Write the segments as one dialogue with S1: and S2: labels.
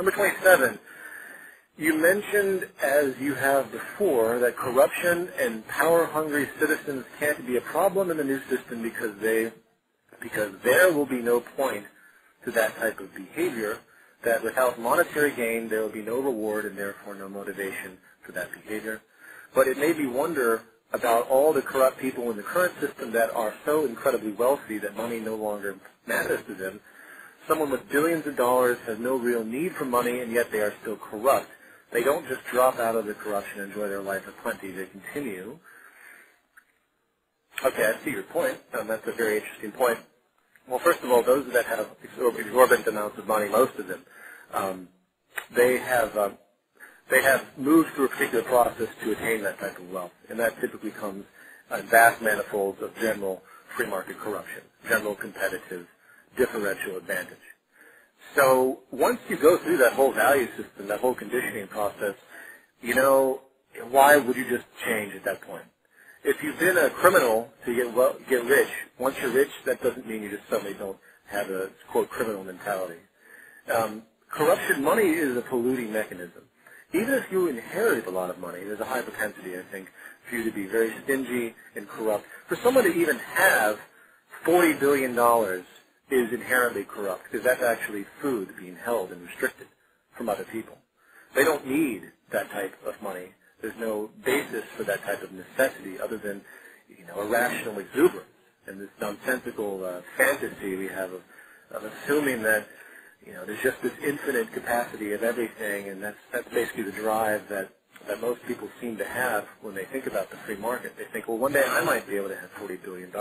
S1: Number 27, you mentioned, as you have before, that corruption and power-hungry citizens can't be a problem in the new system because there will be no point to that type of behavior, that without monetary gain there will be no reward and therefore no motivation for that behavior. But it made me wonder about all the corrupt people in the current system that are so incredibly wealthy that money no longer matters to them. Someone with billions of dollars has no real need for money, and yet they are still corrupt. They don't just drop out of the corruption and enjoy their life of plenty. They continue. Okay, I see your point. That's a very interesting point. Well, first of all, those that have exorbitant amounts of money, most of them, they have moved through a particular process to attain that type of wealth, and that typically comes in vast manifolds of general free market corruption, general competitive differential advantage. So once you go through that whole value system, that whole conditioning process, you know, why would you just change at that point? If you've been a criminal to get rich, once you're rich, that doesn't mean you just suddenly don't have a, quote, criminal mentality. Corruption, money is a polluting mechanism. Even if you inherit a lot of money, there's a high propensity, I think, for you to be very stingy and corrupt. For someone to even have $40 billion is inherently corrupt, because that's actually food being held and restricted from other people. They don't need that type of money. There's no basis for that type of necessity other than, you know, irrational exuberance and this nonsensical fantasy we have of assuming that, you know, there's just this infinite capacity of everything, and that's basically the drive that most people seem to have when they think about the free market. They think, well, one day I might be able to have $40 billion.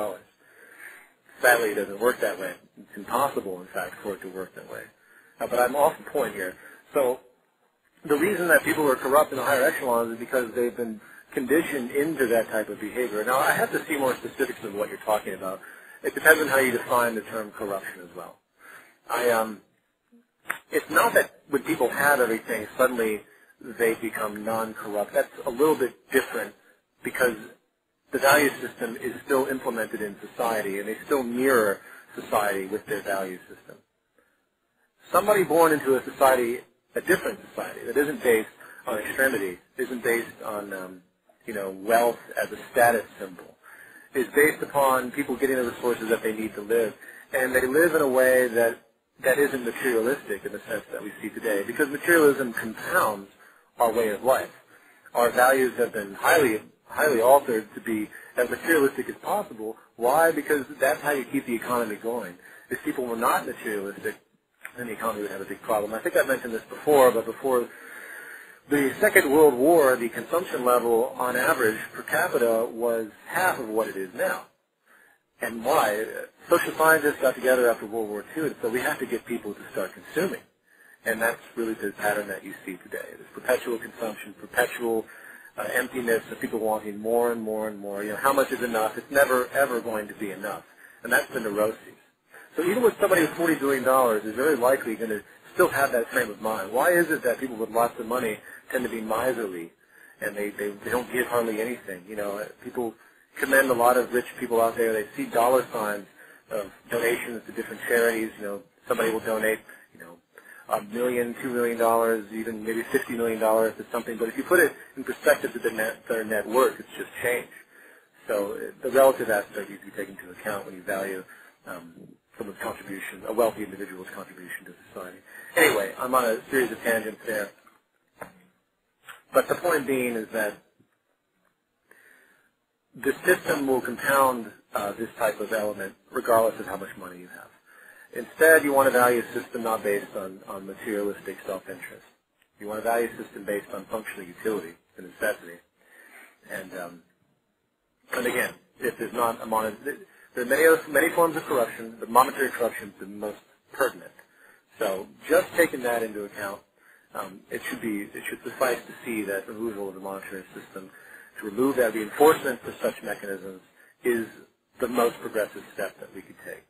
S1: Sadly, it doesn't work that way. It's impossible, in fact, for it to work that way. But I'm off the point here. So the reason that people are corrupt in the higher echelons is because they've been conditioned into that type of behavior. Now, I have to see more specifics of what you're talking about. It depends on how you define the term corruption as well. It's not that when people have everything, suddenly they become non-corrupt. That's a little bit different because the value system is still implemented in society, and they still mirror society with their value system. Somebody born into a society, a different society, that isn't based on extremity, isn't based on wealth as a status symbol, is based upon people getting the resources that they need to live, and they live in a way that isn't materialistic in the sense that we see today, because materialism compounds our way of life. Our values have been highly altered to be as materialistic as possible. Why? Because that's how you keep the economy going. If people were not materialistic, then the economy would have a big problem. I think I mentioned this before, but before the Second World War, the consumption level on average per capita was half of what it is now. And why? Social scientists got together after World War II and said we have to get people to start consuming. And that's really the pattern that you see today. There's perpetual consumption, perpetual emptiness of people wanting more and more and more. You know, how much is enough? It's never, ever going to be enough. And that's the neuroses. So even with somebody with $40 billion is very likely going to still have that frame of mind. Why is it that people with lots of money tend to be miserly and they don't give hardly anything? You know, people commend a lot of rich people out there. They see dollar signs of donations to different charities. You know, somebody will donate, $1 million, $2 million, even maybe $50 million to something. But if you put it in perspective to their net worth, it's just change. So the relative aspect needs to be taken into account when you value someone's contribution, a wealthy individual's contribution to society. Anyway, I'm on a series of tangents there. But the point being is that the system will compound this type of element regardless of how much money you have. Instead, you want a value system not based on materialistic self-interest. You want a value system based on functional utility and necessity. And again, if there's not a there are many forms of corruption, but monetary corruption is the most pertinent. So just taking that into account, it should suffice to see that removal of the monetary system, to remove that reinforcement for such mechanisms, is the most progressive step that we could take.